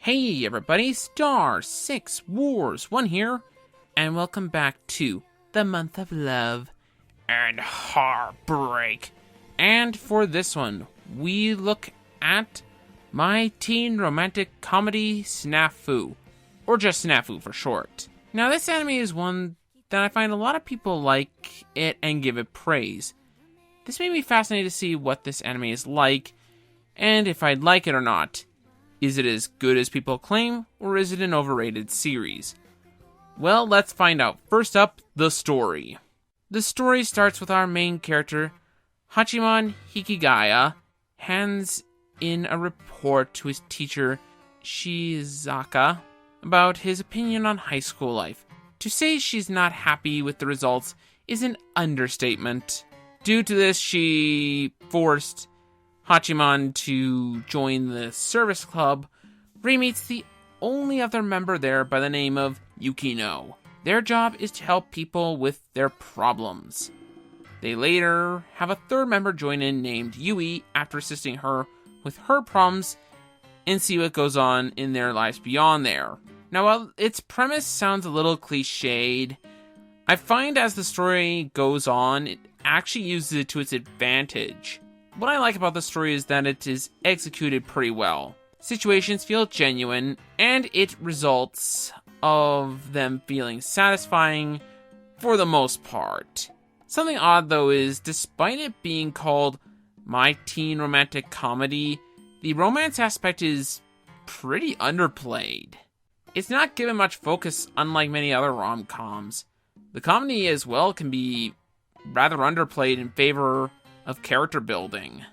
Hey everybody, Star 6 Wars 1 here, and welcome back to the month of love and heartbreak. And for this one, we look at my teen romantic comedy SNAFU, or just SNAFU for short. Now this anime is one that I find a lot of people like it and give it praise. This made me fascinated to see what this anime is like, and if I'd like it or not. Is it as good as people claim, or is it an overrated series? Well, let's find out. First up, the story. The story starts with our main character, Hachiman Hikigaya, hands in a report to his teacher, Shizaka, about his opinion on high school life. To say she's not happy with the results is an understatement. Due to this, she forced Hachiman to join the service club, where he meets the only other member there by the name of Yukino. Their job is to help people with their problems. They later have a third member join in named Yui after assisting her with her problems and see what goes on in their lives beyond there. Now, while its premise sounds a little cliched, I find as the story goes on, it actually uses it to its advantage. What I like about the story is that it is executed pretty well. Situations feel genuine, and it results of them feeling satisfying for the most part. Something odd though is, despite it being called my teen romantic comedy, the romance aspect is pretty underplayed. It's not given much focus, unlike many other rom-coms. The comedy as well can be rather underplayed in favor of character building,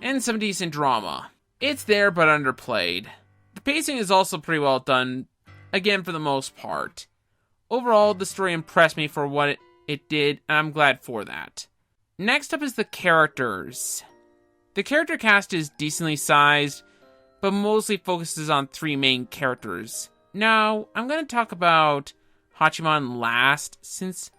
and some decent drama. It's there but underplayed. The pacing is also pretty well done, again for the most part. Overall, the story impressed me for what it did, and I'm glad for that. Next up is the characters. The character cast is decently sized, but mostly focuses on three main characters. Now, I'm going to talk about Hachiman last, since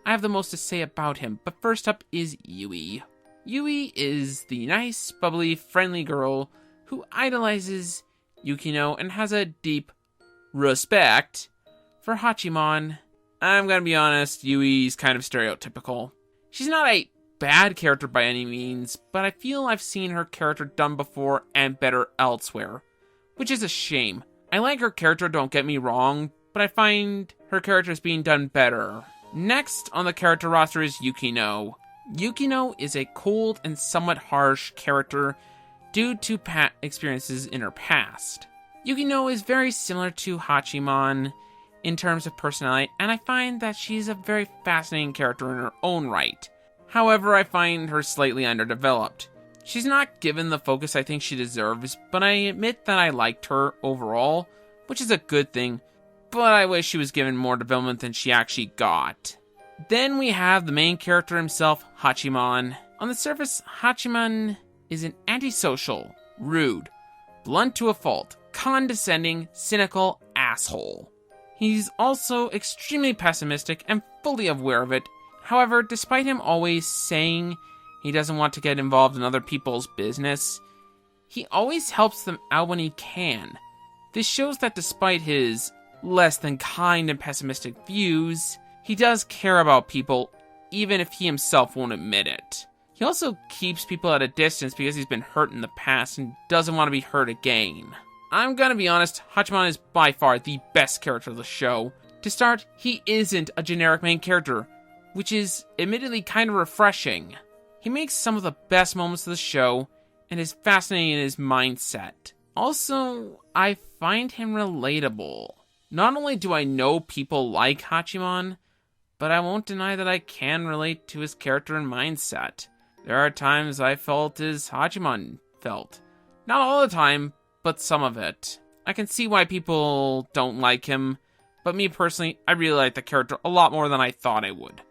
I have the most to say about him, but first up is Yui. Yui is the nice, bubbly, friendly girl who idolizes Yukino and has a deep respect for Hachiman. I'm gonna be honest, Yui's kind of stereotypical. She's not a bad character by any means, but I feel I've seen her character done before and better elsewhere, which is a shame. I like her character, don't get me wrong, but I find her character is being done better. Next on the character roster is Yukino. Yukino is a cold and somewhat harsh character due to experiences in her past. Yukino is very similar to Hachiman in terms of personality, and I find that she's a very fascinating character in her own right. However, I find her slightly underdeveloped. She's not given the focus I think she deserves, but I admit that I liked her overall, which is a good thing, but I wish she was given more development than she actually got. Then we have the main character himself, Hachiman. On the surface, Hachiman is an antisocial, rude, blunt to a fault, condescending, cynical asshole. He's also extremely pessimistic and fully aware of it. However, despite him always saying he doesn't want to get involved in other people's business, he always helps them out when he can. This shows that despite his less than kind and pessimistic views, he does care about people, even if he himself won't admit it. He also keeps people at a distance because he's been hurt in the past and doesn't want to be hurt again. I'm gonna be honest, Hachiman is by far the best character of the show. To start, he isn't a generic main character, which is admittedly kind of refreshing. He makes some of the best moments of the show, and is fascinating in his mindset. Also, I find him relatable. Not only do I know people like Hachiman, but I won't deny that I can relate to his character and mindset. There are times I felt as Hachiman felt. Not all the time, but some of it. I can see why people don't like him, but me personally, I really like the character a lot more than I thought I would.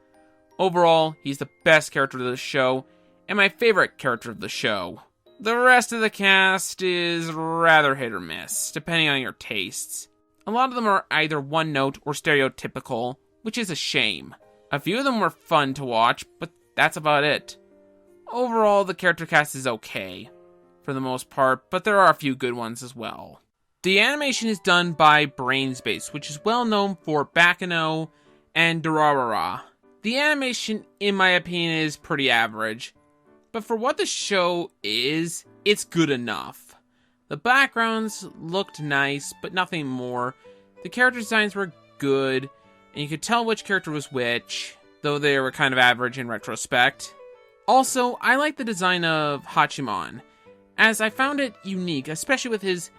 Overall, he's the best character of the show, and my favorite character of the show. The rest of the cast is rather hit or miss, depending on your tastes. A lot of them are either one note or stereotypical, which is a shame. A few of them were fun to watch, but that's about it. Overall, the character cast is okay, for the most part, but there are a few good ones as well. The animation is done by Brainspace, which is well known for Bakano and Durarara. The animation, in my opinion, is pretty average, but for what the show is, it's good enough. The backgrounds looked nice, but nothing more. The character designs were good, and you could tell which character was which, though they were kind of average in retrospect. Also, I like the design of Hachiman, as I found it unique, especially with his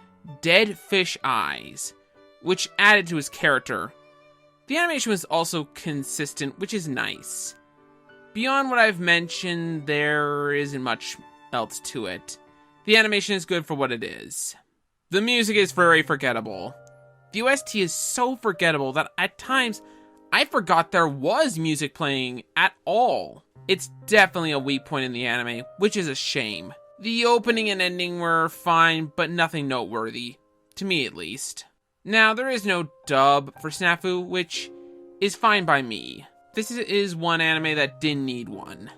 dead fish eyes, which added to his character. The animation was also consistent, which is nice. Beyond what I've mentioned, there isn't much else to it. The animation is good for what it is. The music is very forgettable. The OST is so forgettable that at times, I forgot there was music playing at all. It's definitely a weak point in the anime, which is a shame. The opening and ending were fine, but nothing noteworthy. To me, at least. Now, there is no dub for SNAFU, which is fine by me. This is one anime that didn't need one.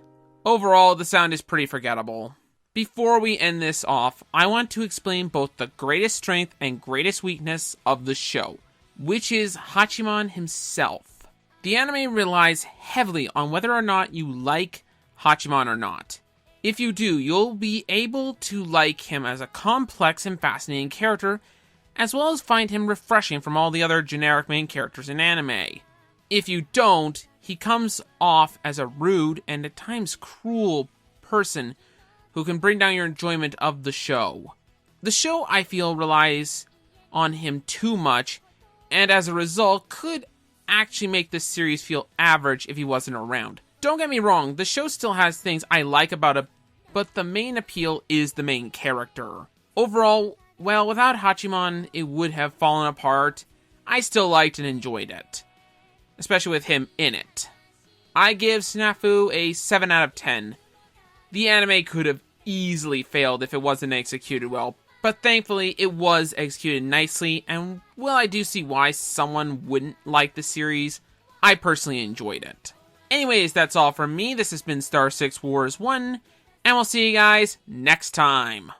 Overall, the sound is pretty forgettable. Before we end this off, I want to explain both the greatest strength and greatest weakness of the show, which is Hachiman himself. The anime relies heavily on whether or not you like Hachiman or not. If you do, you'll be able to like him as a complex and fascinating character, as well as find him refreshing from all the other generic main characters in anime. If you don't, he comes off as a rude and at times cruel person who can bring down your enjoyment of the show. The show, I feel, relies on him too much, and as a result, could actually make this series feel average if he wasn't around. Don't get me wrong, the show still has things I like about it, but the main appeal is the main character. Overall, well, without Hachiman, it would have fallen apart. I still liked and enjoyed it, especially with him in it. I give SNAFU a 7 out of 10. The anime could have easily failed if it wasn't executed well, but thankfully it was executed nicely, and while I do see why someone wouldn't like the series, I personally enjoyed it. Anyways, that's all from me. This has been Star 6 Wars 1, and we'll see you guys next time.